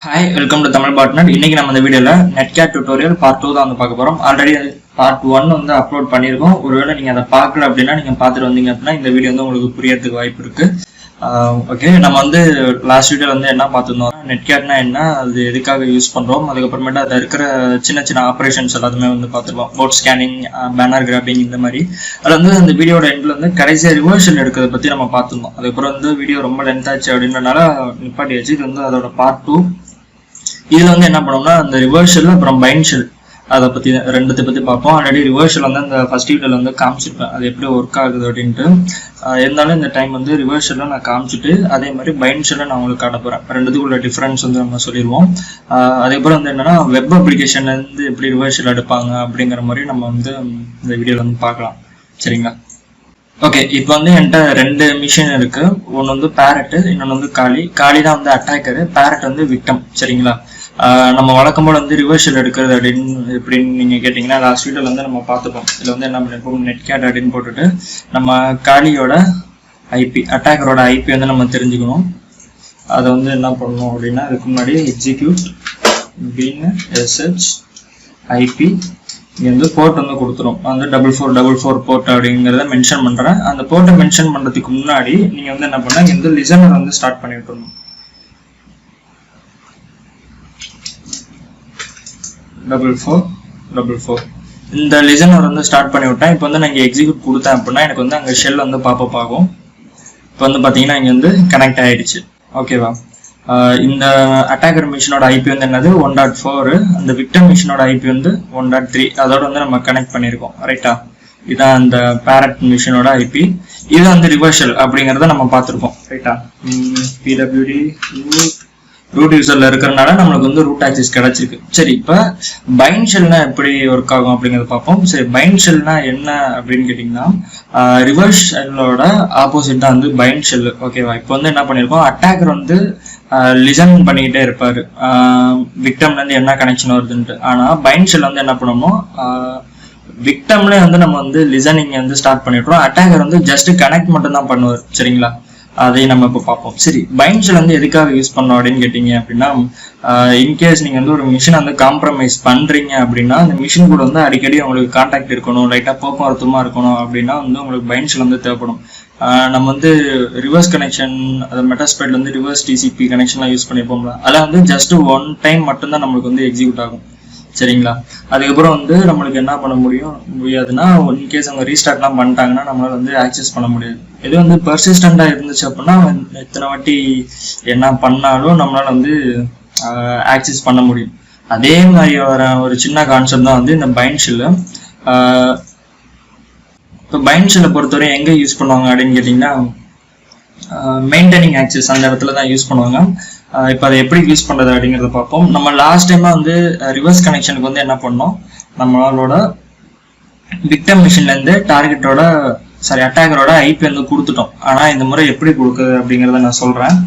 Hi, welcome to Tamil Botnet. இன்னைக்கு நம்ம இந்த வீடியோல Netcat tutorial part 2 தான் வந்து பார்க்க போறோம். ஆல்ரெடி part 1 வந்து அப்லோட் பண்ணிருக்கோம். ஒருவேளை நீங்க அதை பார்க்கல அப்படின்னா நீங்க பார்த்துட்டு வந்தீங்க அப்படின்னா இந்த வீடியோ வந்து உங்களுக்கு புரியறதுக்கு வாய்ப்பு இருக்கு. ஓகே, நம்ம வந்து லாஸ்ட் வீடியோல வந்து என்ன பார்த்திருந்தோம், Netcatனா என்ன, அது எதுக்காக யூஸ் பண்றோம், அதுக்கப்புறமேட்டு அதில் இருக்கிற சின்ன சின்ன ஆப்ரேஷன்ஸ் எல்லாத்துமே வந்து பார்த்துருவோம். போர்ட் ஸ்கேனிங், பேனர் கிராபிங், இந்த மாதிரி. அதில் வந்து அந்த வீடியோட எண்ட்ல வந்து கடைசியாக ரிவர்ஷல் எடுக்கிறத பத்தி நம்ம பார்த்துருந்தோம். அதுக்கப்புறம் வந்து வீடியோ ரொம்ப லென்த் ஆச்சு அப்படின்றனால நிப்பாட்டியாச்சு. இது வந்து அதோட பார்ட் 2. இதுல வந்து என்ன பண்ணோம்னா அந்த ரிவர்ஷல் அப்புறம் பைண்ட் அதை பத்தி ரெண்டுத்தை பத்தி பார்ப்போம். ஆல்ரெடி ரிவர்ஷல் வந்து அந்த ஃபர்ஸ்ட் வீடியோல வந்து காமிச்சிருப்பேன் அது எப்படி ஒர்க் ஆகுது அப்படின்ட்டு. இருந்தாலும் இந்த டைம் வந்து ரிவர்ஷல்ல நான் காமிச்சிட்டு அதே மாதிரி பைண்ட் நான் உங்களுக்கு காட்ட போறேன். ரெண்டுத்துக்குள்ள டிஃபரன்ஸ் வந்து நம்ம சொல்லிடுவோம். அதுக்கப்புறம் வந்து என்னன்னா வெப் அப்ளிகேஷன்ல இருந்து எப்படி ரிவர்ஷல் எடுப்பாங்க அப்படிங்கிற மாதிரி நம்ம வந்து இந்த வீடியோல வந்து பார்க்கலாம். சரிங்களா? ஓகே, இப்போ வந்து என்கிட்ட ரெண்டு மிஷின் இருக்கு. ஒன்று வந்து பேரட், இன்னொன்று வந்து காளி தான் வந்து அட்டாக்கரு, பேரட் வந்து விக்டம். சரிங்களா? நம்ம வழக்கம் போல வந்து ரிவர்ஷல் எடுக்கிறது எப்படின்னு நீங்க கேட்டீங்கன்னா லாஸ்ட் வீடியோல வந்து நம்ம பார்த்துப்போம். இதுல வந்து என்ன பண்ணிருப்போம், நெட்கேட் அப்படின்னு போட்டுட்டு நம்ம காளியோட ஐபி, அட்டாக்கரோட ஐபி வந்து நம்ம தெரிஞ்சுக்கணும். அதை வந்து என்ன பண்ணணும் அப்படின்னா அதுக்கு முன்னாடி எக்ஸிக்யூட் பின் எஸ்ஹெச் ஐபி இங்கே வந்து போர்ட் வந்து கொடுத்துரும். வந்து 4444 போர்ட் அப்படிங்கிறத மென்ஷன் பண்றேன். அந்த போர்ட்டை மென்ஷன் பண்றதுக்கு முன்னாடி நீங்க வந்து என்ன பண்ணா இந்த லிசனர் வந்து ஸ்டார்ட் பண்ணி விட்டுறணும். 4444 இந்த லிசனர் வந்து ஸ்டார்ட் பண்ணி விட்டேன். இப்போ வந்து நான் இங்கே எக்ஸிக்யூட் கொடுத்தேன் அப்படின்னா எனக்கு வந்து அங்கே ஷெல் வந்து பாப்பப் ஆகும். இப்போ வந்து பார்த்தீங்கன்னா இங்கே வந்து கனெக்ட் ஆயிடுச்சு. ஓகேவா? இந்த அட்டாக்கர் மிஷினோட ஐபி வந்து என்னது 1.4, அந்த விக்டம் மிஷினோட ஐபி வந்து 1.3. அதோட வந்து நம்ம கனெக்ட் பண்ணியிருக்கோம். ரைட்டா? இதான் அந்த பேரட் மிஷினோட ஐபி. இது வந்து ரிவர்ஷல் அப்படிங்கிறத நம்ம பார்த்துருக்கோம். ரைட்டா? பிடபிள்யூடி ரூட் யூசர்ல இருக்கிறதுனால நம்மளுக்கு வந்து ரூட் ஆக்சஸ் கிடைச்சிருக்கு. சரி, இப்போ பைண்ட் ஷெல்னா எப்படி ஒர்க் ஆகும் அப்படிங்கிறத பார்ப்போம். சரி, பைண்ட் ஷெல்னா என்ன அப்படின்னு கேட்டீங்கன்னா ரிவர்ஸ் ஷெல்லோட ஆப்போசிட் தான் வந்து பைண்ட் ஷெல். ஓகேவா? இப்போ வந்து என்ன பண்ணிருக்கோம், அட்டாக்கர் வந்து லிசன் பண்ணிக்கிட்டே இருப்பாரு விக்டம்ல இருந்து என்ன கனெக்ஷன் வருதுன்ட்டு. ஆனா பைண்ட் ஷெல் வந்து என்ன பண்ணணும், விக்டம்ல வந்து நம்ம வந்து லிசனிங் வந்து ஸ்டார்ட் பண்ணிடுறோம். அட்டாக்கர் வந்து ஜஸ்ட் கனெக்ட் மட்டும் தான் பண்ணுவார். சரிங்களா? அதையும் நம்ம இப்போ பார்ப்போம். சரி, பைண்ட் ஷெல் வந்து எதுக்காக யூஸ் பண்ணோம் அப்படின்னு கேட்டீங்க அப்படின்னா இன்கேஸ் நீங்க வந்து ஒரு மிஷின் வந்து காம்ப்ரமைஸ் பண்றீங்க அப்படின்னா அந்த மிஷின் கூட வந்து அடிக்கடி உங்களுக்கு கான்டாக்ட் இருக்கணும், லைட்டா போக்குவரத்துமா இருக்கணும் அப்படின்னா வந்து உங்களுக்கு பைண்ட் ஷெல் வந்து தேவைப்படும். நம்ம வந்து ரிவர்ஸ் கனெக்ஷன், அது மெட்டாஸ்பைட்ல வந்து ரிவர்ஸ் டிசிபி கனெக்ஷன்லாம் யூஸ் பண்ணிப்போம்ல, அதில் வந்து ஜஸ்ட் ஒன் டைம் மட்டும்தான் நம்மளுக்கு வந்து எக்ஸிக்யூட் ஆகும். சரிங்களா? அதுக்கப்புறம் வந்து நம்மளுக்கு என்ன பண்ண முடியாதுன்னா இன்கேஸ் அவங்க ரீஸ்டார்ட்லாம் பண்ணிட்டாங்கன்னா நம்மளால வந்து ஆக்சஸ் பண்ண முடியாது. இது வந்து பெர்சிஸ்டண்டா இருந்துச்சு அப்படின்னா எத்தனை வாட்டி என்ன பண்ணாலும் நம்மளால வந்து ஆக்சஸ் பண்ண முடியும். அதே மாதிரி வர ஒரு சின்ன கான்செப்ட் தான் வந்து இந்த பைண்ட் ஷெல். இப்போ பைண்ட் ஷெல்லை பொறுத்தவரை எங்க யூஸ் பண்ணுவாங்க அப்படின்னு கேட்டீங்கன்னா மெயின்டைனிங் ஆக்சஸ் அந்த இடத்துல தான் யூஸ் பண்ணுவாங்க. இப்போ அதை எப்படி யூஸ் பண்றது அப்படிங்கிறத பார்ப்போம். நம்ம லாஸ்ட் டைமா வந்து ரிவர்ஸ் கனெக்ஷனுக்கு வந்து என்ன பண்ணோம், நம்மளோட விக்டம் மிஷின்ல இருந்து டார்கெட்டோட அட்டாக்கரோட ஐபி வந்து கொடுத்துட்டோம். ஆனா இந்த முறை எப்படி கொடுக்குது அப்படிங்கிறத நான் சொல்றேன்.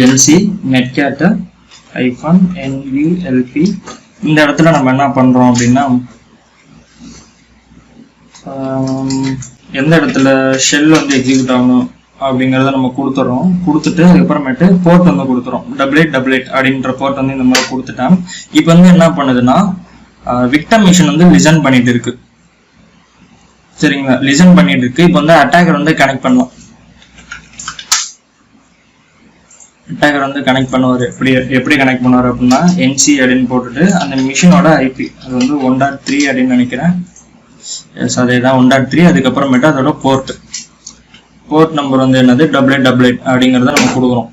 எல்சி நெட்கேட் -nvlp இந்த இடத்துல நம்ம என்ன பண்றோம் அப்படின்னா எந்த இடத்துல ஷெல் வந்து எக்ஸிக்யூட் ஆகணும் அப்படிங்கிறத நம்ம கொடுத்துறோம். கொடுத்துட்டு அதுக்கப்புறமேட்டு போர்ட் வந்து கொடுத்துறோம். 8888 அப்படின்ற போர்ட் வந்து இந்த மாதிரி கொடுத்துட்டேன். இப்போ வந்து என்ன பண்ணுதுன்னா விக்டம் மிஷின் வந்து லிசன் பண்ணிட்டு இருக்கு. சரிங்களா? லிசன் பண்ணிட்டு இருக்கு. இப்போ வந்து அட்டாக்கர் வந்து கனெக்ட் பண்ணுவோம். அட்டாக்கர் வந்து கனெக்ட் பண்ணுவார். எப்படி கனெக்ட் பண்ணுவார் அப்படின்னா என்சி அப்படின்னு போட்டுட்டு அந்த மிஷினோட ஐபி அது வந்து 1.3 அப்படின்னு நினைக்கிறேன். அதே தான் 1.3. அதுக்கப்புறமேட்டு அதோட போர்ட் நம்பர் வந்து என்னது 8888 அப்படிங்கிறத நம்ம கொடுக்குறோம்.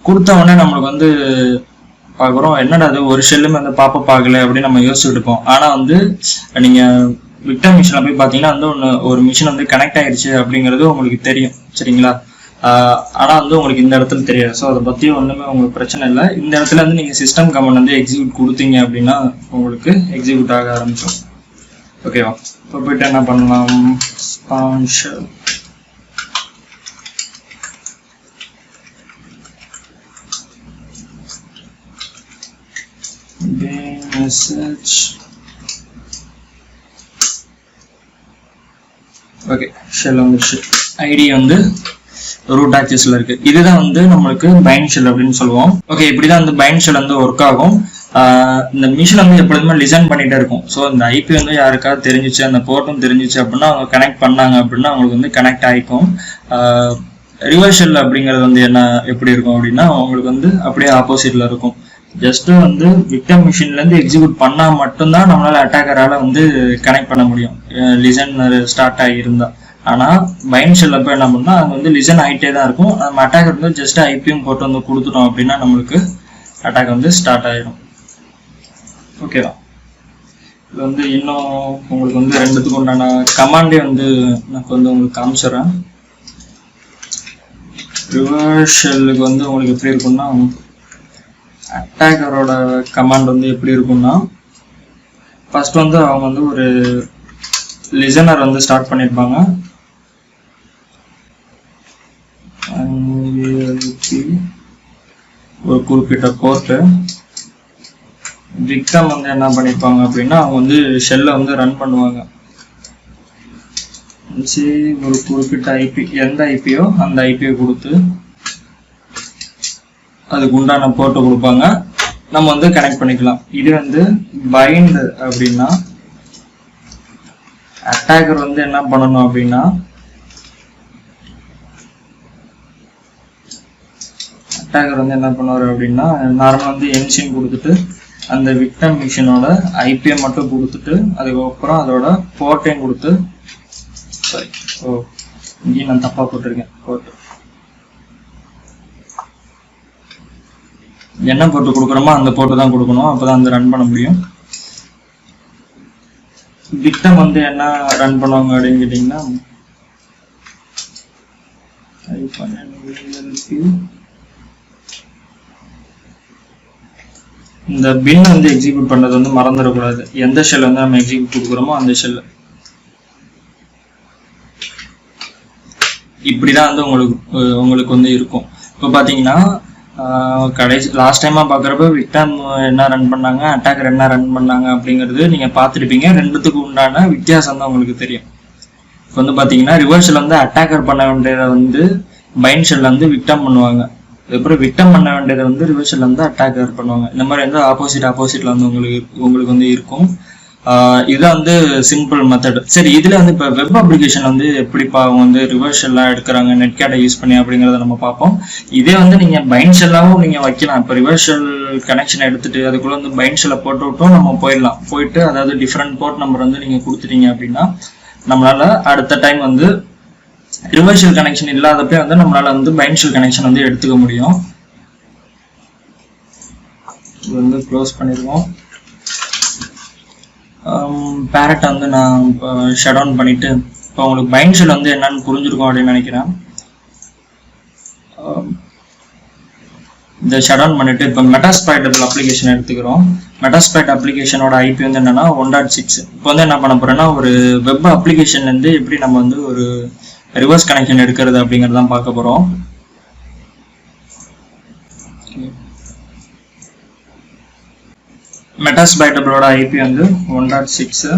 கொடுத்த உடனே நம்மளுக்கு வந்து பார்க்குறோம் என்னடா அது ஒரு ஷெல்லுமே வந்து பாப்பப் ஆகலை அப்படின்னு நம்ம யோசிச்சுட்டு இருப்போம். ஆனால் வந்து நீங்க விக்டம் மிஷினில் போய் பார்த்தீங்கன்னா வந்து ஒரு மிஷின் வந்து கனெக்ட் ஆயிடுச்சு அப்படிங்கிறது உங்களுக்கு தெரியும். சரிங்களா? ஆனால் வந்து உங்களுக்கு இந்த இடத்துல தெரியாது. ஸோ அதை பற்றி ஒன்றுமே உங்களுக்கு பிரச்சனை இல்லை. இந்த இடத்துல வந்து நீங்கள் சிஸ்டம் கமெண்ட் வந்து எக்ஸிக்யூட் கொடுத்தீங்க அப்படின்னா உங்களுக்கு எக்ஸிக்யூட் ஆக ஆரம்பிச்சோம். ஓகேவா? இப்போ போயிட்டு என்ன பண்ணலாம், ஸ்பான்ஷர் மெசேஜ். ஓகே, ஷெல் வந்துச்சு. ஐடி வந்து ரூட் ஆக்சிஸ்ல இருக்கு. இதுதான் வந்து நம்மளுக்கு பைண்ட் ஷெல் அப்படின்னு சொல்லுவோம். ஓகே, இப்படிதான் வந்து பைண்ட் ஷெல் வந்து ஒர்க் ஆகும். இந்த மிஷின் வந்து எப்பொழுதுமே லிசன் பண்ணிட்டே இருக்கும். ஸோ இந்த ஐபி வந்து யாருக்காவது தெரிஞ்சிச்சு, அந்த போர்ட்டும் தெரிஞ்சிச்சு அப்படின்னா அவங்க கனெக்ட் பண்ணாங்க அப்படின்னா அவங்களுக்கு வந்து கனெக்ட் ஆகிக்கும். ரிவர்ஸ் ஷெல் அப்படிங்கிறது வந்து என்ன எப்படி இருக்கும் அப்படின்னா அவங்களுக்கு வந்து அப்படியே ஆப்போசிட்ல இருக்கும். ஜஸ்ட் வந்து விக்டம் மிஷின்ல இருந்து எக்ஸிக்யூட் பண்ணா மட்டும்தான் நம்மளால அட்டாக்கரால வந்து கனெக்ட் பண்ண முடியும், லிசன் ஸ்டார்ட் ஆகியிருந்தா. ஆனா பைண்ட் ஷெல் அப்ப என்ன பண்ணா அது வந்து லிசன் ஆகிட்டே தான் இருக்கும். நம்ம அட்டாக்கர் வந்து ஜஸ்ட் ஐபியும் போட்டு வந்து கொடுத்துட்டோம் அப்படின்னா நம்மளுக்கு அட்டாக் வந்து ஸ்டார்ட் ஆயிடும். ஓகேவா? இது வந்து இன்னும் உங்களுக்கு வந்து ரெண்டுத்துக்கு உண்டான கமாண்டே வந்து நான் வந்து உங்களுக்கு காமிச்சிடறேன். ரிவர்ஸ் ஷெல்லுக்கு வந்து உங்களுக்கு எப்படி இருக்கும்னா அட்டாக்கரோட கமாண்ட் வந்து எப்படி இருக்கும்னா ஃபர்ஸ்ட் வந்து அவங்க வந்து ஒரு லிசனர் வந்து ஸ்டார்ட் பண்ணியிருப்பாங்க. ஒரு குறிப்பிட்ட போர்ட்டு விக்டம் வந்து என்ன பண்ணிருப்பாங்க அப்படின்னா அவங்க வந்து ஷெல்லை வந்து ரன் பண்ணுவாங்க. ஒரு குறிப்பிட்ட ஐபி, எந்த ஐபியோ அந்த ஐபியை கொடுத்து அதுக்கு உண்டான போர்ட்டை கொடுப்பாங்க, நம்ம வந்து கனெக்ட் பண்ணிக்கலாம். இது வந்து பைண்ட் அப்படின்னா அட்டாக்கர் வந்து என்ன பண்ணணும் அப்படின்னா அட்டாக்கர் வந்து என்ன பண்ணுவார் அப்படின்னா நார்மலாக வந்து என்சின் கொடுத்துட்டு அந்த விக்டம் மிஷினோட ஐபியை மட்டும் கொடுத்துட்டு அதுக்கப்புறம் அதோட போர்ட்டையும் கொடுத்து, சாரி இங்கேயும் நான் தப்பா போட்டிருக்கேன், போர்ட் என்ன போட்டு கொடுக்குறோமோ அந்த போட்டு தான் கொடுக்கணும், அப்பதான் வந்து ரன் பண்ண முடியும். விக்டம் வந்து என்ன ரன் பண்ணுவாங்க அப்படின்னு கேட்டீங்கன்னா இந்த பின் வந்து எக்ஸிக்யூட் பண்றது வந்து மறந்துடக்கூடாது. எந்த ஷெல் வந்து நம்ம எக்ஸிக்யூட் கொடுக்குறோமோ அந்த ஷெல் இப்படிதான் வந்து உங்களுக்கு வந்து இருக்கும். இப்போ பாத்தீங்கன்னா கடைசி லாஸ்ட் டைமா பாக்குறப்ப விக்டம் என்ன ரன் பண்ணாங்க, அட்டாக்கர் என்ன ரன் பண்ணாங்க அப்படிங்கிறது நீங்க பார்த்துருப்பீங்க. ரெண்டுத்துக்கு உண்டான வித்தியாசம் தான் உங்களுக்கு தெரியும். இப்போ வந்து பாத்தீங்கன்னா ரிவர்ஸ்ல வந்து அட்டாக்கர் பண்ண வேண்டியதை வந்து பைண்ட் ஷெல்ல வந்து விக்டம் பண்ணுவாங்க. அதுக்கப்புறம் விக்டம் பண்ண வேண்டியதை வந்து ரிவர்ஸ்ல வந்து அட்டாக்கர் பண்ணுவாங்க. இந்த மாதிரி வந்து ஆப்போசிட்ல வந்து உங்களுக்கு வந்து இருக்கும். இதுதான் வந்து சிம்பிள் மெத்தட். சரி, இதுல வந்து இப்போ வெப் அப்ளிகேஷன் வந்து எப்படிப்பா அவங்க வந்து ரிவர்ஸ் ஷெல்லாம் எடுக்கிறாங்க நெட்கேட்டை யூஸ் பண்ணி அப்படிங்கிறத நம்ம பார்ப்போம். இதே வந்து நீங்க பைண்ட் ஷெல்லாவும் நீங்க வைக்கலாம். இப்போ ரிவர்ஸ் ஷெல் கனெக்ஷன் எடுத்துட்டு அதுக்குள்ள வந்து பைண்ட் ஷெல்லை போட்டு விட்டும் நம்ம போயிடலாம். போயிட்டு அதாவது டிஃப்ரெண்ட் போர்ட் நம்பர் வந்து நீங்க கொடுத்துட்டீங்க அப்படின்னா நம்மளால அடுத்த டைம் வந்து ரிவர்ஸ் ஷெல் கனெக்ஷன் இல்லாதப்பே வந்து நம்மளால வந்து பைண்ட் ஷெல் கனெக்ஷன் வந்து எடுத்துக்க முடியும். இது வந்து க்ளோஸ் பண்ணிடுவோம். பேரட் வந்து நான் இப்போ ஷட் டவுன் பண்ணிட்டு இப்போ உங்களுக்கு பைண்ட் ஷெல் வந்து என்னன்னு புரிஞ்சிருக்கும் அப்படின்னு நினைக்கிறேன். இதை ஷட் டவுன் பண்ணிட்டு இப்போ மெட்டாஸ்பைடபிள் அப்ளிகேஷன் எடுத்துக்கிறோம். மெட்டாஸ்பைட் அப்ளிகேஷனோட ஐபி வந்து என்னன்னா 1.6. இப்போ வந்து என்ன பண்ண போறேன்னா ஒரு வெப் அப்ளிகேஷன்ல இருந்து எப்படி நம்ம வந்து ஒரு ரிவர்ஸ் கனெக்ஷன் எடுக்கிறது அப்படிங்கறதான் பார்க்க போறோம். மெட்டாஸ்பைடபிளோட ஐபி வந்து 1.6.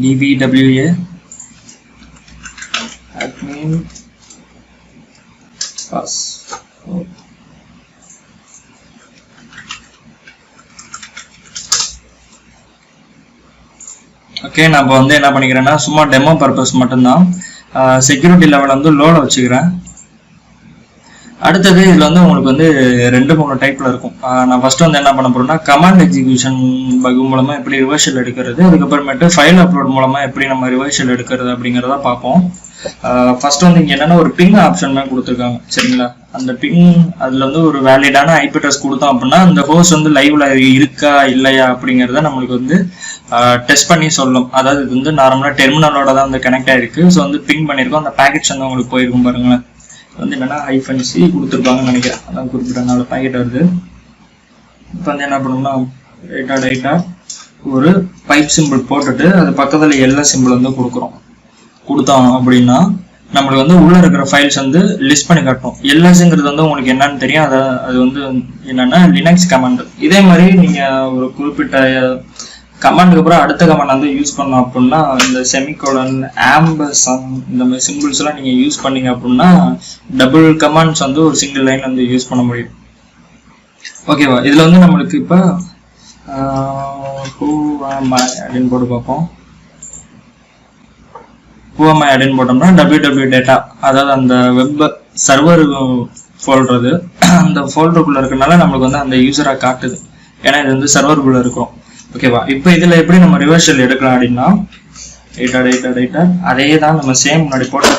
DBWA admin pass. ஓகே, நான் இப்போ வந்து என்ன பண்ணிக்கிறேன்னா சும்மா டெமோ பர்பஸ் மட்டும்தான் செக்யூரிட்டி லெவல் வந்து லோல வச்சுக்கிறேன். அடுத்தது இதுல வந்து உங்களுக்கு வந்து 2-3 டைப்ல இருக்கும். நான் ஃபர்ஸ்ட் வந்து என்ன பண்ண போறேன்னா கமாண்ட் எக்ஸிகியூஷன் பக் மூலமா எப்படி ரிவர்ஸ் ஷெல் எடுக்கிறது, அதுக்கப்புறமேட்டு ஃபைல் அப்லோட் மூலமா எப்படி நம்ம ரிவர்ஸ் ஷெல் எடுக்கிறது அப்படிங்கிறத பார்ப்போம். ஃபர்ஸ்ட் வந்து இங்க என்னன்னா ஒரு பிங் ஆப்ஷன் தான் கொடுத்துருக்காங்க. சரிங்களா? அந்த பிங் அதுல வந்து ஒரு வேலிடான ஐபி அட்ரஸ் கொடுத்தோம் அப்படின்னா அந்த ஹோஸ்ட் வந்து லைவ்ல இருக்கா இல்லையா அப்படிங்கிறத நம்மளுக்கு வந்து டெஸ்ட் பண்ணி சொல்லும். அதாவது இது வந்து நார்மலா டெர்மினலோட தான் வந்து கனெக்ட் ஆயிருக்கு. ஸோ வந்து பிங் பண்ணிருக்கோம். அந்த பேக்கெட்ஸ் வந்து உங்களுக்கு போயிருக்கும் பாருங்களேன். வந்து என்னன்னா -c கொடுத்துருப்பாங்கன்னு நினைக்கிறேன். அதான் குறிப்பிட்ட நாலு பாக்கெட் வருது. இப்போ வந்து என்ன பண்ணணும்னா ரைட்டா ஒரு பைப் சிம்பிள் போட்டுட்டு அது பக்கத்துல எல்லா சிம்பிள் வந்து கொடுத்தோம் அப்படின்னா நம்மளுக்கு வந்து உள்ள இருக்கிற ஃபைல்ஸ் வந்து லிஸ்ட் பண்ணி காட்டும். எல்எஸ்ங்கிறது வந்து உங்களுக்கு என்னன்னு தெரியும். அது வந்து என்னன்னா லினக்ஸ் கமாண்ட். இதே மாதிரி நீங்க ஒரு குறிப்பிட்ட கமாண்டுக்கு அப்புறம் அடுத்த கமாண்ட் வந்து யூஸ் பண்ணோம் அப்படின்னா இந்த செமிகோலன் ஆம்பர்சன் இந்த மாதிரி சிம்பிள்ஸ் எல்லாம் நீங்க யூஸ் பண்ணீங்க அப்படின்னா டபுள் கமாண்ட்ஸ் வந்து ஒரு சிங்கிள் லைன் வந்து யூஸ் பண்ண முடியும். ஓகேவா? இதுல வந்து நம்மளுக்கு இப்போ who am I அப்படின்னு போட்டு பார்ப்போம். who am I அப்படின்னு போட்டோம்னா www டேட்டா, அதாவது அந்த வெப் சர்வர் ஃபோல்டர், அந்த ஃபோல்டருக்குள்ள இருக்கனால நம்மளுக்கு வந்து அந்த யூசரா காட்டுது, ஏன்னா இது வந்து சர்வருக்குள்ள இருக்கும். ஓகேவா? இப்போ இதுல எப்படி நம்ம ரிவர்சல் எடுக்கலாம் அப்படின்னா டேட்டா அதே தான் நம்ம சேம் முன்னாடி போட்ட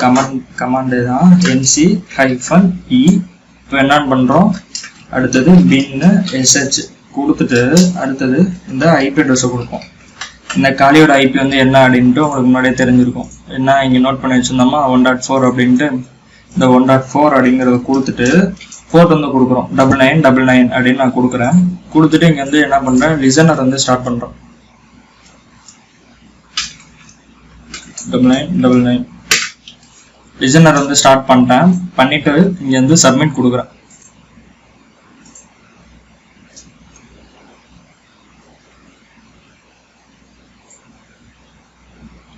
கமாண்டு தான் nc-e. இப்போ என்ன பண்றோம், அடுத்தது bin sh கொடுத்துட்டு அடுத்தது இந்த ஐபி அட்ரஸை கொடுப்போம். இந்த காலியோட ஐபி வந்து என்ன அப்படின்ட்டு உங்களுக்கு முன்னாடியே தெரிஞ்சிருக்கும். என்ன இங்க நோட் பண்ணி வச்சிருந்தோமா 1.4 அப்படின்ட்டு, இந்த 1.4 அப்படிங்கிறத கொடுத்துட்டு போர்ட் வந்து கொடுக்குறோம் 9999 அப்படின்னு நான் கொடுக்குறேன். கொடுத்துட்டு இங்க வந்து என்ன பண்றேன், லிசனர் வந்து ஸ்டார்ட் பண்றோம் 9999 லிசனர் வந்து ஸ்டார்ட் பண்ணிட்டேன். பண்ணிட்டு இங்க வந்து சப்மிட் கொடுக்குறேன்.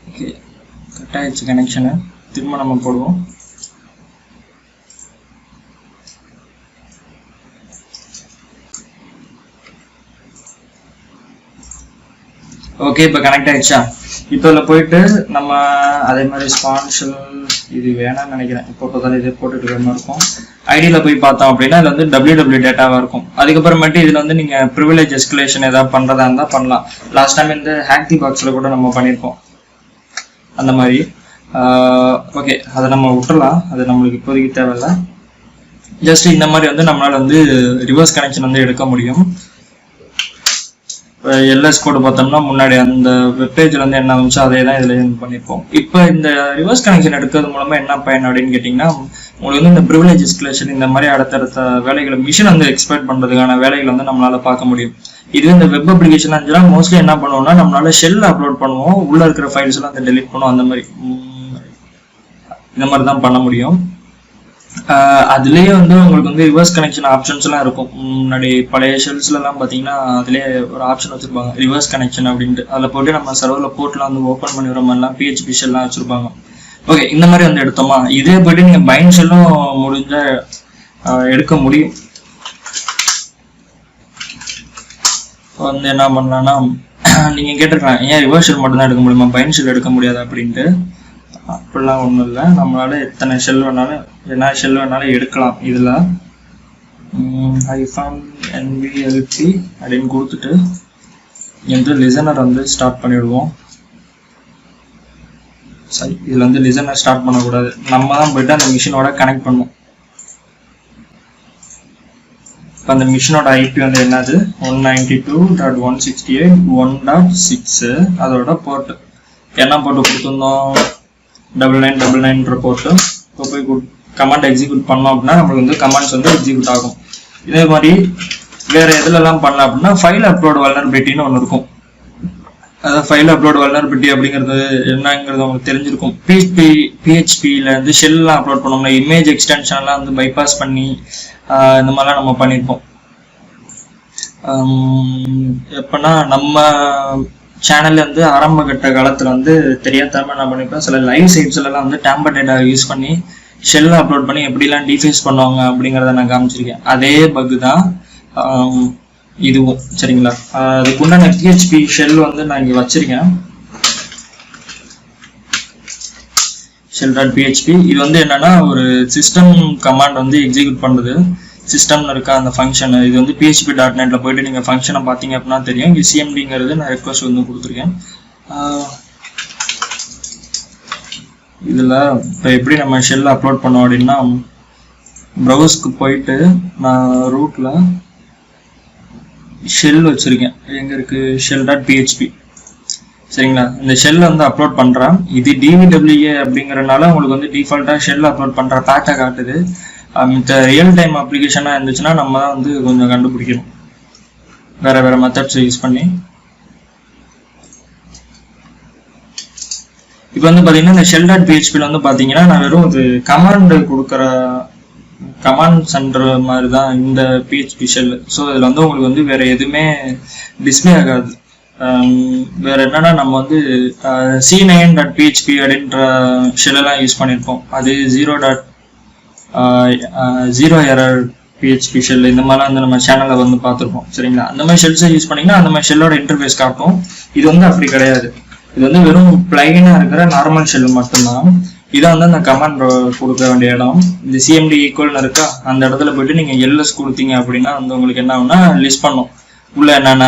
ஓகே, கட் ஆயிடுச்சு கனெக்ஷனு. திரும்ப நம்ம போடுவோம். ஓகே, இப்போ கனெக்ட் ஆயிடுச்சா? இப்போ இதில் போயிட்டு நம்ம அதே மாதிரி ஸ்பான்ஷல் இது வேணாம்னு நினைக்கிறேன், போட்டதால் இதே போட்டுட்டு இருக்கிற மாதிரி இருக்கும். ஐடியில் போய் பார்த்தோம் அப்படின்னா இதில் வந்து www டேட்டாவாக இருக்கும். அதுக்கப்புறமேட்டு இதில் வந்து நீங்கள் ப்ரிவிலேஜ் எஸ்கலேஷன் ஏதாவது பண்ணுறதா இருந்தால் பண்ணலாம். லாஸ்ட் டைம் இந்த ஹேக் தி பாக்ஸில் கூட நம்ம பண்ணியிருப்போம் அந்த மாதிரி. ஓகே, அதை நம்ம விட்டுலாம், அது நம்மளுக்கு இப்போதைக்கு தேவையில்லை. ஜஸ்ட் இந்த மாதிரி வந்து நம்மளால் வந்து ரிவர்ஸ் கனெக்ஷன் வந்து எடுக்க முடியும். எல்எஸ் கோடு பார்த்தோம்னா முன்னாடி அந்த வெப்பேஜ்ல வந்து என்ன வந்துச்சோ அதே தான் இதுல பண்ணியிருப்போம். இப்போ இந்த ரிவர்ஸ் கனெக்ஷன் எடுக்கிறது மூலமா என்ன பயன் அப்படின்னு கேட்டீங்கன்னா, உங்களுக்கு வந்து இந்த ப்ரிவிலேஜ் எஸ்கலேஷன் இந்த மாதிரி அடுத்தடுத்த வேலைகளை மிஷின் வந்து எக்ஸ்பெக்ட் பண்றதுக்கான வேலைகளை வந்து நம்மளால பார்க்க முடியும். இது இந்த வெப் அப்ளிகேஷன் இருந்துச்சுன்னா மோஸ்ட்லி என்ன பண்ணுவோம்னா நம்மளால ஷெல் அப்லோட் பண்ணுவோம், உள்ள இருக்கிற ஃபைல்ஸ் எல்லாம் அந்த டெலிட் பண்ணுவோம், அந்த மாதிரி இந்த மாதிரி தான் பண்ண முடியும். அதுலேயே வந்து உங்களுக்கு வந்து ரிவர்ஸ் கனெக்ஷன் ஆப்ஷன்ஸ் எல்லாம் இருக்கும். முன்னாடி பழைய ஷெல்ஸ்ல எல்லாம் பார்த்தீங்கன்னா அதுலேயே ஒரு ஆப்ஷன் வச்சிருப்பாங்க ரிவர்ஸ் கனெக்ஷன் அப்படின்ட்டு. அதில் போட்டு நம்ம சர்வரில் போர்ட்லாம் வந்து ஓப்பன் பண்ணி விடுற மாதிரிலாம் PHP ஷெல்லாம் வச்சிருப்பாங்க. ஓகே, இந்த மாதிரி வந்து எடுத்தோமா, இதே போய்ட்டு நீங்கள் பைண்ட் ஷெல்லும் முடிஞ்ச எடுக்க முடியும். வந்து என்ன பண்ணலாம்னா, நீங்கள் கேட்டிருக்கலாம் ஏன் ரிவர்ஸ் ஷெல் மட்டும் தான் எடுக்க முடியுமா, பைண்ட் ஷெல் எடுக்க முடியாது அப்படின்ட்டு. அப்படிலாம் ஒன்றும் இல்லை, நம்மளால எத்தனை ஷெல் வேணாலும் என்ன ஷெல் வேணாலும் எடுக்கலாம். இதில் -nvlp அப்படின்னு கொடுத்துட்டு இங்கே லிசனர் வந்து ஸ்டார்ட் பண்ணிவிடுவோம். சரி, இதில் வந்து லிசனர் ஸ்டார்ட் பண்ணக்கூடாது, நம்ம தான் போயிட்டு அந்த மிஷினோட கனெக்ட் பண்ணுவோம். இப்போ அந்த மிஷினோட ஐபி வந்து என்னது 192.168.1.6, அதோட போர்ட்டு என்ன போட்டு கொடுத்துருந்தோம் 9999 போட்டு. இப்போ போய் கமாண்ட் எக்ஸிக்யூட் பண்ணோம் அப்படின்னா நம்மளுக்கு வந்து கமாண்ட்ஸ் வந்து எக்ஸிக்யூட் ஆகும். இதே மாதிரி வேற எதுலலாம் பண்ணலாம் அப்படின்னா ஃபைல் அப்லோட் வல்னரபிலிட்டின்னு ஒன்று இருக்கும். அதாவது ஃபைல் அப்லோட் வல்னரபிலிட்டி அப்படிங்கிறது என்னங்கிறது உங்களுக்கு தெரிஞ்சிருக்கும். PHPல இருந்து ஷெல்லாம் அப்லோட் பண்ணோம்னா இமேஜ் எக்ஸ்டென்ஷன்லாம் வந்து பைபாஸ் பண்ணி இந்த மாதிரிலாம் நம்ம பண்ணியிருப்போம். எப்படின்னா நம்ம சேனல்ல வந்து ஆரம்ப கட்ட காலத்துல வந்து தெரியாம என்ன பண்ணிருப்போம், சில லைவ் சைட்ஸ்ல எல்லாம் வந்து டேம்பர் டேட்டா யூஸ் பண்ணி ஷெல் அப்லோட் பண்ணி எப்படிலாம் டிஃபேஸ் பண்ணுவாங்க அப்படிங்கிறத நான் காமிச்சிருக்கேன். அதே பக் தான் இதுவும். சரிங்களா? அதுக்கு உண்டான PHP ஷெல் வந்து நான் இங்க வச்சிருக்கேன், shell.php. இது வந்து என்னன்னா ஒரு சிஸ்டம் கமாண்ட் வந்து எக்ஸிக்யூட் பண்றது. சிஸ்டம்ல இருக்க அந்த ஃபங்க்ஷன் இது வந்து php.netல போயிட்டு நீங்க ஃபங்க்ஷனை பார்த்தீங்க அப்படின்னா தெரியும். இங்கே cmdங்கிறது நான் ரெக்வஸ்ட் வந்து கொடுத்துருக்கேன். இதில் இப்போ எப்படி நம்ம ஷெல் அப்லோட் பண்ணோம் அப்படின்னா, ப்ரௌஸ்க்கு போயிட்டு நான் ரூட்ல ஷெல் வச்சிருக்கேன். எங்க இருக்கு shell.php. சரிங்களா? இந்த ஷெல் வந்து அப்லோட் பண்றேன். இது DVWA அப்படிங்கறதுனால உங்களுக்கு வந்து டிஃபால்ட்டா ஷெல் அப்லோட் பண்ற பேட்டை காட்டுது. மித்த ரியல் டைம் அப்ளிகேஷனா இருந்துச்சுன்னா நம்ம தான் வந்து கொஞ்சம் கண்டுபிடிக்கணும் வேற வேற மெத்தட்ஸ் யூஸ் பண்ணி. இப்போ வந்து பாத்தீங்கன்னா இந்த shell.phpல வந்து பாத்தீங்கன்னா நான் வெறும் இது கமாண்ட் கொடுக்குற கமாண்ட் சென்டர் மாதிரி தான் இந்த PHP ஷெல். ஸோ இதுல வந்து உங்களுக்கு வந்து வேற எதுவுமே டிஸ்பிளே ஆகாது. வேற என்னன்னா நம்ம வந்து c9.php அப்படின்ற ஷெல்லாம் யூஸ் பண்ணியிருப்போம். அது 0 எரர் PHP ஷெல் இந்த மாதிரிலாம் வந்து நம்ம சேனல்ல வந்து பார்த்துருப்போம். சரிங்களா? அந்த மாதிரி ஷெல்ஸை யூஸ் பண்ணிங்கன்னா அந்த மாதிரி ஷெல்லோட இன்டர்ஃபேஸ் காட்டும். இது வந்து அப்படி கிடையாது. இது வந்து வெறும் பிளைனா இருக்கிற நார்மல் ஷெல் மட்டும்தான். இதான் வந்து அந்த கமாண்ட் கொடுக்க வேண்டிய இடம். இந்த cmd ஈக்குவல்னு இருக்கா, அந்த இடத்துல போயிட்டு நீங்க ls கொடுத்தீங்க அப்படின்னா வந்து உங்களுக்கு என்ன ஆகும்னா லிஸ்ட் பண்ணும் உள்ள என்னென்ன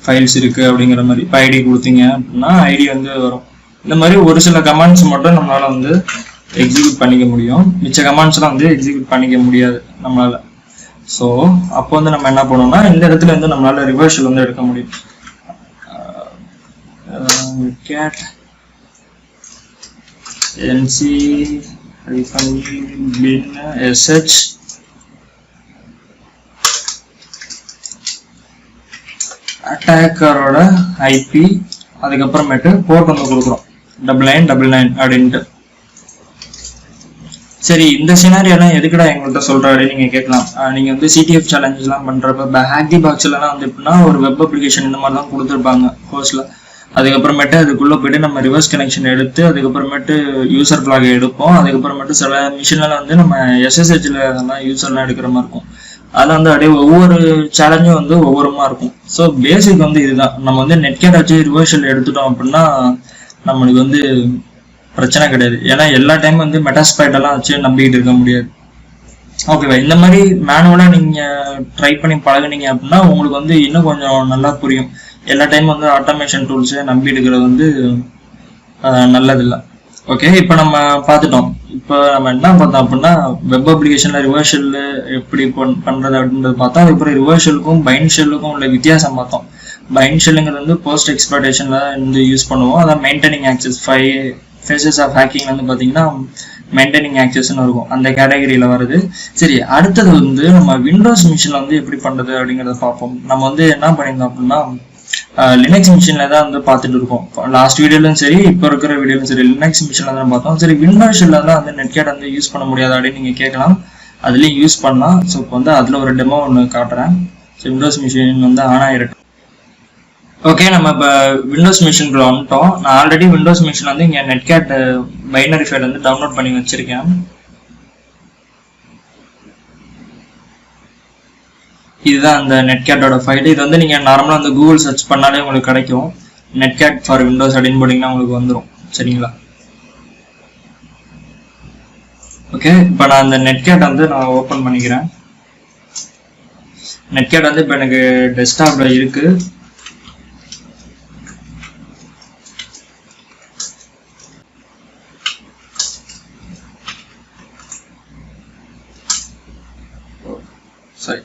ஃபைல்ஸ் இருக்கு அப்படிங்கிற மாதிரி. இப்போ ஐடி கொடுத்தீங்க அப்படின்னா ஐடி வந்து வரும். இந்த மாதிரி ஒரு சில கமாண்ட்ஸ் மட்டும் நம்மளால வந்து எக்ஸிக்யூட் பண்ணிக்க முடியும். மிச்ச கமாண்ட்ஸ்லாம் வந்து எக்ஸிக்யூட் பண்ணிக்க முடியாது நம்மளால. ஸோ அப்போ வந்து நம்ம என்ன பண்ணோம்னா இந்த இடத்துல வந்து நம்மளால ரிவர்ஷல் வந்து எடுக்க முடியும். cat nc -bin sh அட்டாக்கரோட ஐபி, அதுக்கப்புறமேட்டு போர்ட் வந்து கொடுக்குறோம் 9999 அப்படின்ட்டு. சரி, இந்த சினாரியெல்லாம் எதுக்குடா எங்கள்கிட்ட சொல்றாரு நீங்க கேட்கலாம். நீங்க வந்து CTF சேலஞ்ச் எல்லாம் பண்றப்ப ஹேக்கி பாக்ஸ்ல எல்லாம் வந்து எப்படின்னா ஒரு வெப் அப்ளிகேஷன் இந்த மாதிரி தான் கொடுத்துருப்பாங்க ஹோஸ்ட்ல. அதுக்கப்புறமேட்டு அதுக்குள்ள போயிட்டு நம்ம ரிவர்ஸ் கனெக்ஷன் எடுத்து அதுக்கப்புறமேட்டு யூசர் பிளாக் எடுப்போம். அதுக்கப்புறமேட்டு சில மிஷின்லாம் வந்து நம்ம SSHல யூசர்லாம் எடுக்கிற மாதிரி இருக்கும். அதில் வந்து அப்படியே ஒவ்வொரு சேலஞ்சும் வந்து ஒவ்வொருமா இருக்கும். ஸோ பேசிக் வந்து இதுதான். நம்ம வந்து நெட்கேட் வச்சு ரிவர்ஷல் எடுத்துட்டோம் அப்படின்னா நம்மளுக்கு வந்து பிரச்சனை கிடையாது. ஏன்னா எல்லா டைம் வந்து மெட்டாஸ்பைட் எல்லாம் வச்சு நம்பிக்கிட்டு இருக்க முடியாது. ஓகேவா? இந்த மாதிரி மேனுவலா நீங்க ட்ரை பண்ணி பழகுனீங்க அப்படின்னா உங்களுக்கு வந்து இன்னும் கொஞ்சம் நல்லா புரியும். எல்லா டைம் வந்து ஆட்டோமேஷன் டூல்ஸை நம்பி எடுக்கிறது வந்து நல்லதில்லை. ஓகே, இப்போ நம்ம பார்த்துட்டோம். இப்போ நம்ம என்ன பார்த்தோம் அப்படின்னா வெப் அப்ளிகேஷன்ல ரிவர்ஷல் எப்படி பண்றது அப்படின்றது பார்த்தோம். அதுக்கப்புறம் ரிவர்ஷலுக்கும் பைண்ட் ஷெல்லுக்கும் உள்ள வித்தியாசம் பார்த்தோம். பைண்ட் ஷெல்லுங்கிறது வந்து போஸ்ட் எக்ஸ்பிளாய்டேஷன்ல வந்து யூஸ் பண்ணுவோம். அதான் maintaining access 5 phases of hacking வந்து பார்த்தீங்கன்னா மெயின்டைனிங் ஆக்சஸ்ன்னு இருக்கும், அந்த கேட்டகரியில வருது. சரி, அடுத்தது வந்து நம்ம விண்டோஸ் மிஷின்ல வந்து எப்படி பண்றது அப்படிங்கிறத பார்ப்போம். நம்ம வந்து என்ன பண்ணியிருந்தோம் அப்படின்னா லினக்ஸ் மிஷின்ல தான் வந்து பார்த்துட்டு இருக்கோம். லாஸ்ட் வீடியோலும் சரி இப்போ இருக்கிற வீடியோலும் சரி லினக்ஸ் மிஷின்ல தான் பார்த்தோம். சரி, விண்டோஸ் ஷெல்ல தான் வந்து நெட்கேட் வந்து யூஸ் பண்ண முடியாது அப்படின்னு நீங்க கேட்கலாம். அதுலயும் யூஸ் பண்ணலாம். ஸோ இப்போ வந்து அதுல ஒரு டெமோ ஒன்று காட்டுறேன். ஸோ விண்டோஸ் மிஷின் வந்து ஆன் ஆயிரட்டும். ஓகே, நம்ம இப்போ விண்டோஸ் மிஷின்குள்ள வந்துட்டோம். நான் ஆல்ரெடி விண்டோஸ் மிஷின் வந்து இங்கே நெட்கேட் பைனரி ஃபைல் வந்து டவுன்லோட் பண்ணி வச்சிருக்கேன். இதுதான் அந்த நெட்கேட்டோட ஃபைல். இது வந்து நீங்க நார்மலா அந்த கூகுள் சர்ச் பண்ணாலே உங்களுக்கு கிடைக்கும். நெட்கேட் ஃபார் விண்டோஸ் அப்படின்னு போட்டீங்கன்னா உங்களுக்கு வந்துடும். சரிங்களா? ஓகே, இப்போ நான் அந்த நெட்கேட் வந்து நான் ஓப்பன் பண்ணிக்கிறேன். நெட்கேட் வந்து இப்போ எனக்கு டெஸ்க்டாப்ல இருக்கு. சரி,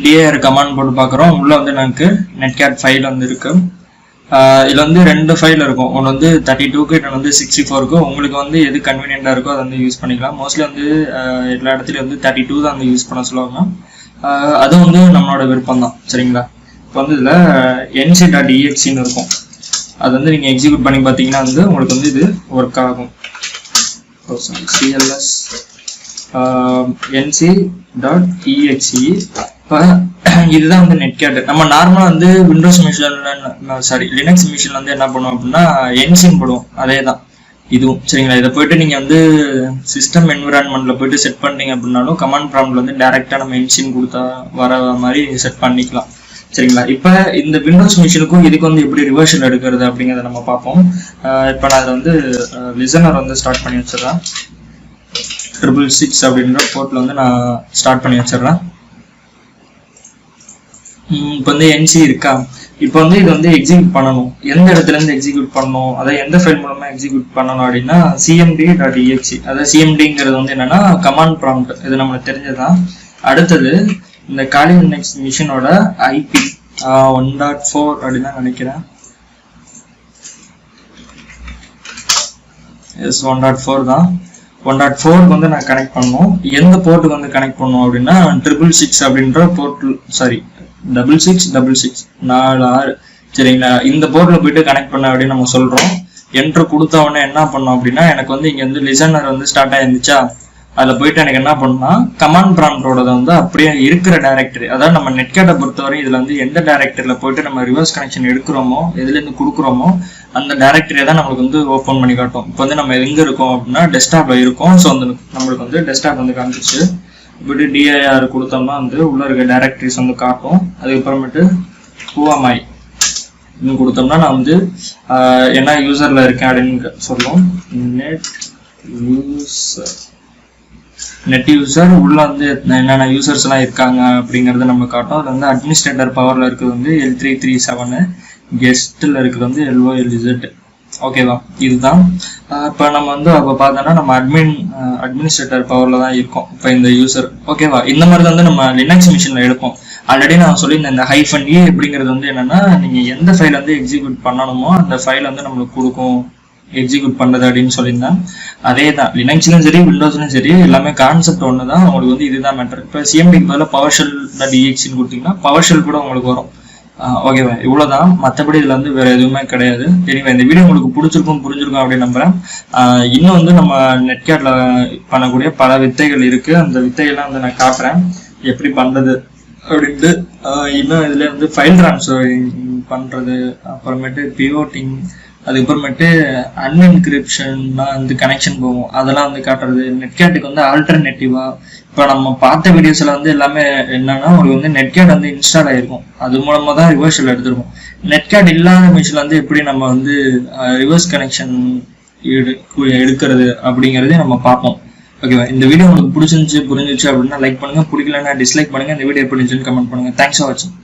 dir கமாண்ட் போட்டு பார்க்குறோம். உள்ள வந்து எனக்கு நெட்கேட் ஃபைல் வந்து இருக்கு. இதில் வந்து 2 ஃபைல் இருக்கும். ஒன்று வந்து 32க்கு, இன்னொன்று வந்து 64க்கு. உங்களுக்கு வந்து எது கன்வீனியண்டாக இருக்கோ அதை வந்து யூஸ் பண்ணிக்கலாம். மோஸ்ட்லி வந்து எல்லா இடத்துலையும் வந்து 32 தான் வந்து யூஸ் பண்ண சொல்லுவாங்க. அது வந்து நம்மளோட விருப்பம் தான். சரிங்களா? இப்போ வந்து இதில் nc.exe இருக்கும். அது வந்து நீங்கள் எக்ஸிக்யூட் பண்ணி பார்த்தீங்கன்னா வந்து உங்களுக்கு வந்து இது ஒர்க் ஆகும். cls nc.exe. இப்போ இதுதான் வந்து நெட்கேட். நம்ம நார்மலா வந்து விண்டோஸ் மிஷின்ல லினக்ஸ் மிஷின்ல வந்து என்ன பண்ணுவோம் அப்படின்னா என்சின் போடுவோம். அதே தான் இதுவும். சரிங்களா? இதை போயிட்டு நீங்க வந்து சிஸ்டம் என்விரான்மெண்ட்ல போயிட்டு செட் பண்ணீங்க அப்படின்னாலும் கமாண்ட் ப்ராம்ப்ட்ல வந்து டைரக்டா நம்ம என்சின் கொடுத்தா வர மாதிரி செட் பண்ணிக்கலாம். சரிங்களா? இப்போ இந்த விண்டோஸ் மிஷினுக்கும் இதுக்கு வந்து எப்படி ரிவர்ஷல் எடுக்கிறது அப்படிங்கிறத நம்ம பார்ப்போம். இப்போ நான் அதை வந்து லிசனர் வந்து ஸ்டார்ட் பண்ணி வச்சிடறேன். 666 அப்படின்ற போர்ட்ல வந்து நான் ஸ்டார்ட் பண்ணி வச்சிடறேன். இப்போ வந்து NC இருக்கா? இப்போ வந்து இது வந்து எக்ஸிக்யூட் பண்ணணும். எந்த இடத்துல இருந்து எக்ஸிக்யூட் பண்ணணும், அதை எந்த ஃபைல் மூலமா எக்ஸிக்யூட் பண்ணணும் அப்படின்னா cmd.exe. அதாவது cmdங்கிறது வந்து என்னன்னா கமாண்ட் ப்ராம்ப்ட். இது நம்மளுக்கு தெரிஞ்சதான். அடுத்தது இந்த காலி லினக்ஸ் மிஷினோட ஐபி 1.4 அப்படின்னு தான் நினைக்கிறேன். எஸ் 1.4 தான். 1.4 வந்து நான் கனெக்ட் பண்ணணும். எந்த போர்ட்டுக்கு வந்து கனெக்ட் பண்ணணும் அப்படின்னா 666 அப்படின்ற போர்ட், சாரி 6666 46. சரிங்களா? இந்த போர்ட்ல போயிட்டு கனெக்ட் பண்ண அப்படின்னு நம்ம சொல்றோம். என்ட்ரு கொடுத்த உடனே என்ன பண்ணோம் அப்படின்னா எனக்கு வந்து இங்க வந்து லிசனர் வந்து ஸ்டார்ட் ஆயிருந்துச்சா. அதில் போயிட்டு எனக்கு என்ன பண்ணா கமாண்ட் ப்ராம்ப்டோட வந்து அப்படியே இருக்கிற டைரக்டரி, அதாவது நம்ம நெட்கேட்டை பொறுத்தவரை இதில் வந்து எந்த டைரக்டரியில் போயிட்டு நம்ம ரிவர்ஸ் கனெக்ஷன் எடுக்கிறோமோ எதுலேருந்து கொடுக்குறோமோ அந்த டைரக்டரியை தான் நம்மளுக்கு வந்து ஓப்பன் பண்ணி காட்டும். இப்போ வந்து நம்ம எங்கே இருக்கோம் அப்படின்னா டெஸ்க்டாப்பில் இருக்கோம். ஸோ வந்து நம்மளுக்கு வந்து டெஸ்க்டாப் வந்து காமிச்சிச்சு. இப்படி DIR கொடுத்தோம்னா வந்து உள்ள இருக்க டைரக்டரிஸ் வந்து காட்டும். அதுக்கப்புறமேட்டு ஹூஆமை இன்னும் கொடுத்தோம்னா நான் வந்து என்ன யூசரில் இருக்கேன் அப்படின்னு சொல்லுவோம். நெட் யூசர் உள்ள வந்து என்னென்ன யூசர்ஸ் எல்லாம் இருக்காங்க அப்படிங்கறத நம்ம காட்டும். அது வந்து அட்மினிஸ்ட்ரேட்டர் பவர்ல இருக்கிறது வந்து L337, கெஸ்ட்ல இருக்கிறது வந்து LOLZ. ஓகேவா, இதுதான். இப்போ நம்ம வந்து அப்போ பார்த்தோன்னா நம்ம அட்மினிஸ்ட்ரேட்டர் பவர்ல தான் இருக்கோம் இப்போ இந்த யூசர். ஓகேவா, இந்த மாதிரி தான் வந்து நம்ம லினக்ஸ் மிஷின்ல எடுப்போம். ஆல்ரெடி நான் சொல்லியிருந்தேன் இந்த -e அப்படிங்கிறது வந்து என்னன்னா நீங்க எந்த ஃபைல் வந்து எக்ஸிக்யூட் பண்ணணுமோ அந்த ஃபைல் வந்து நம்மளுக்கு கொடுக்கும் எக்ஸிக்யூட் பண்ணுறது அப்படின்னு சொல்லியிருந்தேன். அதே தான் லினக்ஸ்லையும் சரி விண்டோஸ்லையும் சரி எல்லாமே கான்செப்ட் ஒன்று தான். உங்களுக்கு வந்து இதுதான் மேட்டர். இப்போ CMDக்கு பதிலாக PowerShell.exe கொடுத்தீங்கன்னா PowerShell கூட உங்களுக்கு வரும். ஓகேவா, இவ்வளோதான். மற்றபடி இதில் வந்து வேறு எதுவுமே கிடையாது. எனிவே இந்த வீடியோ உங்களுக்கு பிடிச்சிருக்கும் புரிஞ்சிருக்கும் அப்படின்னு நம்புகிறேன். இன்னும் வந்து நம்ம நெட்கேட்டில் பண்ணக்கூடிய பல வித்தைகள் இருக்குது. அந்த வித்தைகள்லாம் வந்து நான் காட்டுறேன் எப்படி பண்ணுறது அப்படின்ட்டு. இன்னும் இதில் வந்து ஃபைல் ட்ரான்ஸ்ஃபர் பண்ணுறது, அப்புறமேட்டு பிவோட்டிங், அதுக்கப்புறமேட்டு அன்என்கிரிப்ஷன்னா வந்து கனெக்ஷன் போகும், அதெல்லாம் வந்து காட்டுறது. நெட்கேட்டுக்கு வந்து ஆல்டர்னேட்டிவா இப்போ நம்ம பார்த்த வீடியோஸ்ல வந்து எல்லாமே என்னன்னா உங்களுக்கு வந்து நெட்கேட் வந்து இன்ஸ்டால் ஆகிருக்கும், அது மூலமாக தான் ரிவர்ஸ் ஷெல் எடுத்துருக்கோம். நெட்கேட் இல்லாத மிஷினில் வந்து எப்படி நம்ம வந்து ரிவர்ஸ் கனெக்ஷன் எடுக்கிறது அப்படிங்கிறதே நம்ம பார்ப்போம். ஓகேவா, இந்த வீடியோ உங்களுக்கு பிடிச்சிருந்துச்சு புரிஞ்சிச்சு அப்படின்னா லைக் பண்ணுங்க, பிடிக்கலன்னா டிஸ்லைக் பண்ணுங்க. இந்த வீடியோ எப்படி இருந்துச்சுன்னு கமெண்ட் பண்ணுங்க. தேங்க்ஸ் ஃபார் வாட்சிங்.